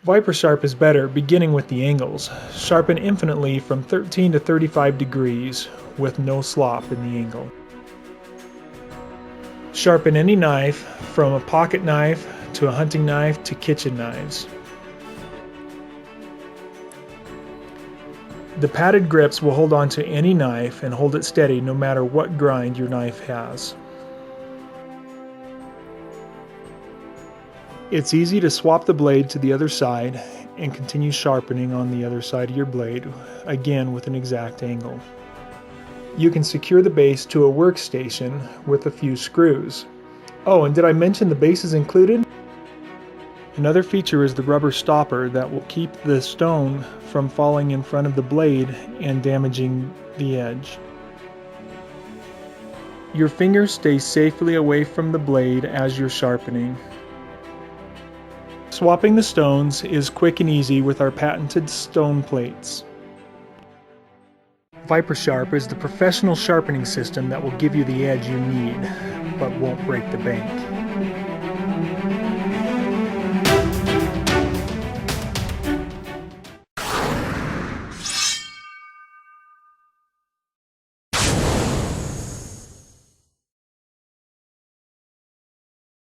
Vipersharp is better, beginning with the angles. Sharpen infinitely from 13 to 35 degrees with no slop in the angle. Sharpen any knife, from a pocket knife to a hunting knife to kitchen knives. The padded grips will hold onto any knife and hold it steady no matter what grind your knife has. It's easy to swap the blade to the other side and continue sharpening on the other side of your blade, again with an exact angle. You can secure the base to a workstation with a few screws. Oh, and did I mention the base is included? Another feature is the rubber stopper that will keep the stone from falling in front of the blade and damaging the edge. Your fingers stay safely away from the blade as you're sharpening. Swapping the stones is quick and easy with our patented stone plates. Vipersharp is the professional sharpening system that will give you the edge you need, but won't break the bank.